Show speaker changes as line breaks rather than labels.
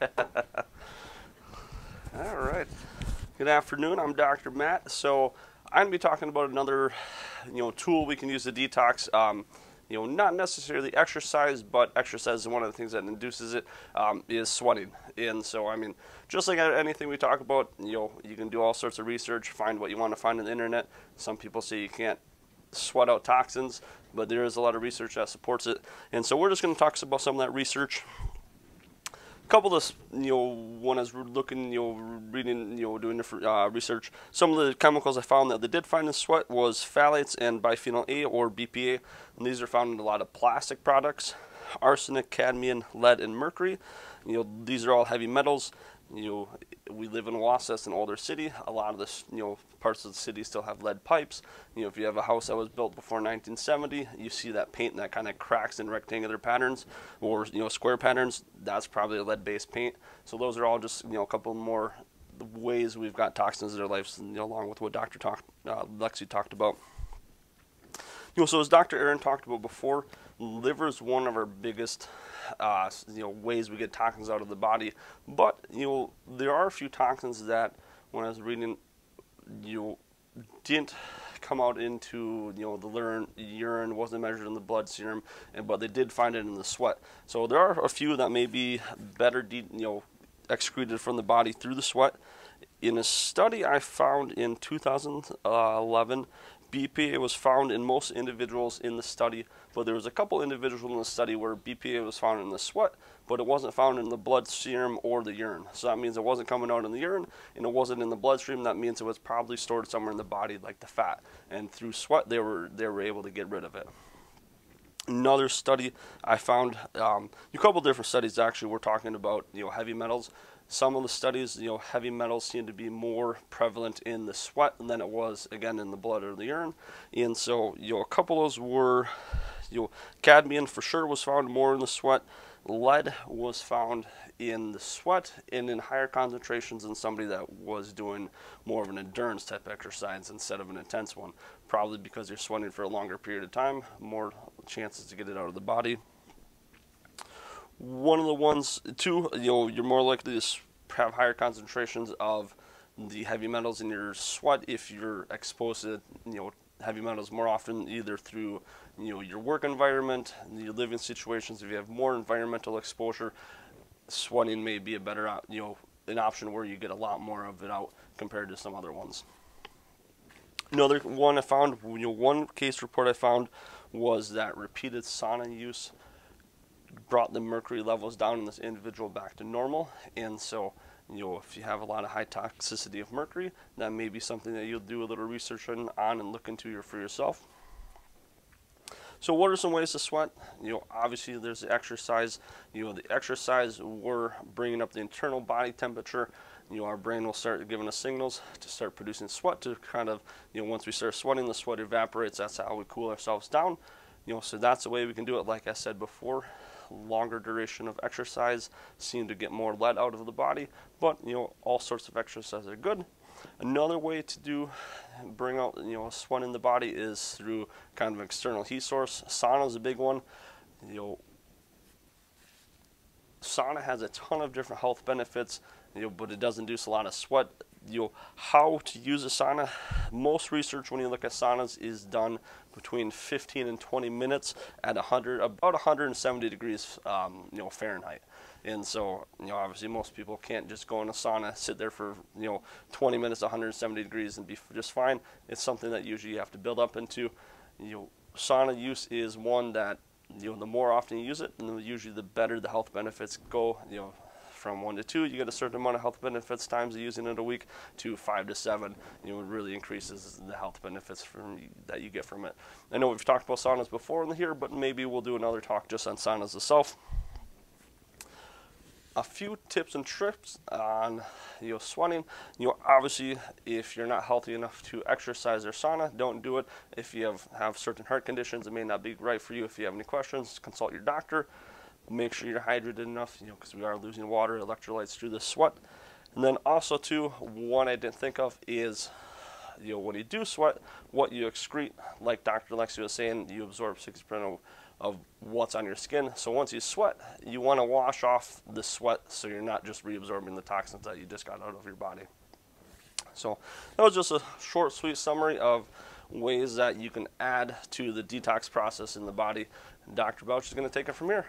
All right. Good afternoon. I'm Dr. Matt. So I'm going to be talking about another, tool we can use to detox. Not necessarily exercise, but exercise is one of the things that induces it. Is sweating. And so, just like anything we talk about, you can do all sorts of research, find what you want to find on the internet. Some people say you can't sweat out toxins, but there is a lot of research that supports it. And so we're just going to talk about some of that research. Couple of this, when I was looking, reading, doing different research, some of the chemicals I found that they did find in sweat was phthalates and bisphenol A or BPA, and these are found in a lot of plastic products, arsenic, cadmium, lead, and mercury. These are all heavy metals. We live in Wausau, that's an older city. A lot of this, parts of the city still have lead pipes. If you have a house that was built before 1970, you see that paint that kind of cracks in rectangular patterns or, square patterns. That's probably a lead-based paint. So those are all just, a couple more ways we've got toxins in our lives, along with what Lexi talked about. So as Dr. Aaron talked about before, liver is one of our biggest ways we get toxins out of the body. But there are a few toxins that, when I was reading, didn't come out into the urine, wasn't measured in the blood serum, but they did find it in the sweat. So there are a few that may be better excreted from the body through the sweat. In a study I found in 2011, BPA was found in most individuals in the study, but there was a couple individuals in the study where BPA was found in the sweat, but it wasn't found in the blood serum or the urine. So that means it wasn't coming out in the urine, and it wasn't in the bloodstream. That means it was probably stored somewhere in the body, like the fat. And through sweat, they were able to get rid of it. Another study I found, a couple different studies actually, we're talking about heavy metals. Some of the studies, heavy metals seem to be more prevalent in the sweat than it was, again, in the blood or the urine. And so, a couple of those were, cadmium for sure was found more in the sweat. Lead was found in the sweat and in higher concentrations than somebody that was doing more of an endurance type exercise instead of an intense one. Probably because you're sweating for a longer period of time, more chances to get it out of the body. One of the ones, too, you're more likely to have higher concentrations of the heavy metals in your sweat if you're exposed to, heavy metals more often, either through, your work environment, your living situations. If you have more environmental exposure, sweating may be a better, an option where you get a lot more of it out compared to some other ones. Another one I found, one case report I found was that repeated sauna use brought the mercury levels down in this individual back to normal. And so, if you have a lot of high toxicity of mercury, that may be something that you'll do a little research on and look into for yourself. So what are some ways to sweat? Obviously there's the exercise. The exercise, we're bringing up the internal body temperature. Our brain will start giving us signals to start producing sweat to kind of, once we start sweating, the sweat evaporates. That's how we cool ourselves down. So that's the way we can do it. Like I said before, longer duration of exercise seem to get more lead out of the body, but all sorts of exercise are good. Another way to bring out sweat in the body is through kind of external heat source. Sauna is a big one. Sauna has a ton of different health benefits, but it does induce a lot of sweat. How to use a sauna? Most research when you look at saunas is done between 15 and 20 minutes at about 170 degrees, Fahrenheit. And so, obviously most people can't just go in a sauna, sit there for, 20 minutes, 170 degrees and be just fine. It's something that usually you have to build up into. Sauna use is one that, the more often you use it, and usually the better the health benefits go. From 1 to 2, you get a certain amount of health benefits times using it a week, to 5 to 7, it really increases the health benefits that you get from it. I know we've talked about saunas before in here, but maybe we'll do another talk just on saunas itself. A few tips and tricks on sweating. Obviously, if you're not healthy enough to exercise or sauna, don't do it. If you have certain heart conditions, it may not be right for you. If you have any questions, consult your doctor. Make sure you're hydrated enough, because we are losing water, electrolytes through the sweat. And then also too, one I didn't think of is, when you do sweat, what you excrete, like Dr. Lexi was saying, you absorb 60% of what's on your skin. So once you sweat, you want to wash off the sweat so you're not just reabsorbing the toxins that you just got out of your body. So that was just a short, sweet summary of ways that you can add to the detox process in the body. Dr. Bouch is going to take it from here.